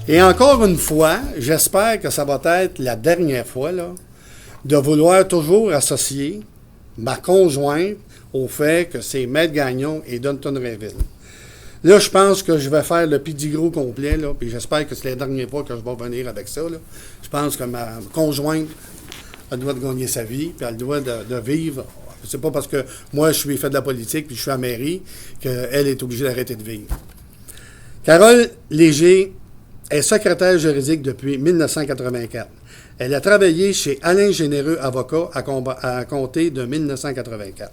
Et encore une fois, j'espère que ça va être la dernière fois, là, de vouloir toujours associer ma conjointe au fait que c'est Maître Gagnon et Dunton-Rainville. Là, je pense que je vais faire le Pidigro complet, là, puis j'espère que c'est la dernière fois que je vais venir avec ça, là. Je pense que ma conjointe, elle doit de gagner sa vie, puis elle doit de vivre. C'est pas parce que moi, je suis fait de la politique, puis je suis à la mairie, qu'elle est obligée d'arrêter de vivre. Carole Léger est secrétaire juridique depuis 1984. Elle a travaillé chez Alain Généreux Avocat à compter de 1984.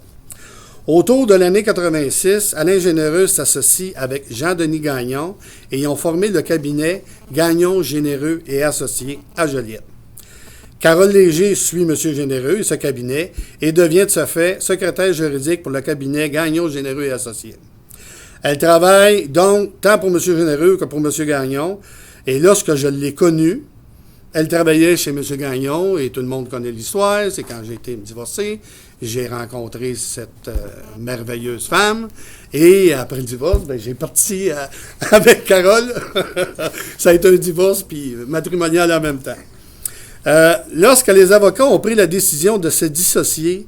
Autour de l'année 86, Alain Généreux s'associe avec Jean-Denis Gagnon et ils ont formé le cabinet Gagnon, Généreux et Associés à Joliette. Carole Léger suit M. Généreux et ce cabinet et devient de ce fait secrétaire juridique pour le cabinet Gagnon, Généreux et Associés. Elle travaille donc tant pour M. Généreux que pour M. Gagnon. Et lorsque je l'ai connue, elle travaillait chez M. Gagnon et tout le monde connaît l'histoire. C'est quand j'ai été divorcé. J'ai rencontré cette merveilleuse femme. Et après le divorce, ben, j'ai parti avec Carole. Ça a été un divorce puis matrimonial en même temps. Lorsque les avocats ont pris la décision de se dissocier,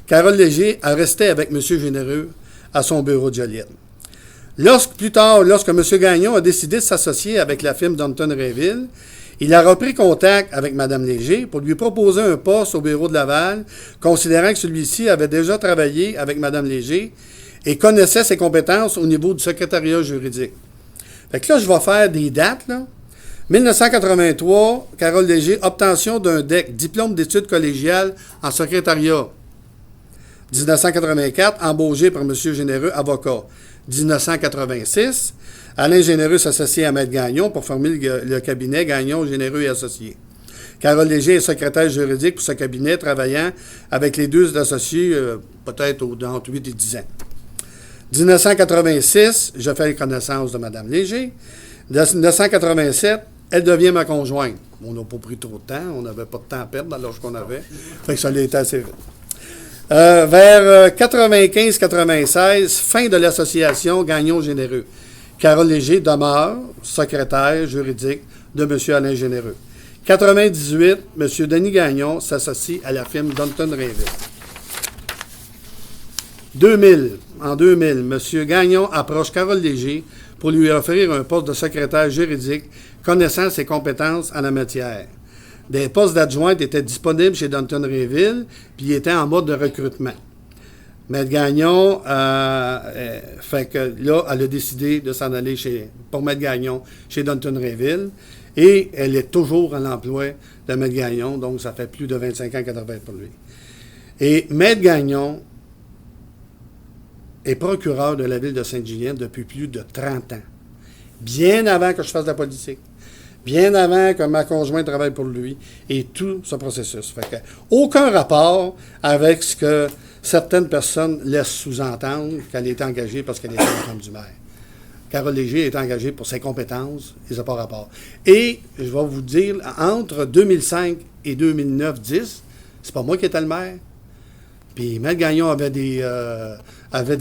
Carole Léger a resté avec M. Généreux à son bureau de Joliette. Plus tard, lorsque M. Gagnon a décidé de s'associer avec la firme Dunton-Rainville, il a repris contact avec Mme Léger pour lui proposer un poste au bureau de Laval, considérant que celui-ci avait déjà travaillé avec Mme Léger et connaissait ses compétences au niveau du secrétariat juridique. Fait que là, je vais faire des dates, là. 1983, Carole Léger, obtention d'un DEC, diplôme d'études collégiales en secrétariat. 1984, embauché par M. Généreux, avocat. 1986, Alain Généreux s'associe à Maître Gagnon pour former le cabinet Gagnon, Généreux et Associés. Carole Léger est secrétaire juridique pour ce cabinet, travaillant avec les deux associés peut-être entre 8 et 10 ans. 1986, je fais connaissance de Mme Léger. 1987, elle devient ma conjointe. On n'a pas pris trop de temps, on n'avait pas de temps à perdre dans l'âge qu'on avait. Fait que ça a été assez vite. Vers 95-96, fin de l'association Gagnon-Généreux. Carole Léger demeure secrétaire juridique de M. Alain Généreux. 98, M. Denis Gagnon s'associe à la firme Dunton-Rainville. En 2000, M. Gagnon approche Carole Léger pour lui offrir un poste de secrétaire juridique connaissant ses compétences en la matière. Des postes d'adjointe étaient disponibles chez Dunton-Rainville, puis il était en mode de recrutement. Maître Gagnon, fait que là, elle a décidé de s'en aller pour Maître Gagnon chez Dunton-Rainville, et elle est toujours à l'emploi de Maître Gagnon, donc ça fait plus de 25 ans qu'elle travaille pour lui. Et Maître Gagnon est procureur de la ville de Sainte-Julienne depuis plus de 30 ans, bien avant que je fasse de la politique. Bien avant que ma conjointe travaille pour lui, et tout ce processus. Fait que, aucun rapport avec ce que certaines personnes laissent sous-entendre qu'elle est engagée parce qu'elle est la femme du maire. Carole Léger est engagée pour ses compétences, et ça n'a pas rapport. Et, je vais vous dire, entre 2005 et 2009-10, c'est pas moi qui étais le maire. Puis Maître Gagnon avait des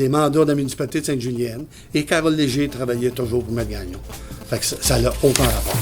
mandats de la municipalité de Sainte-Julienne, et Carole Léger travaillait toujours pour Maître Gagnon. Fait que ça n'a aucun rapport.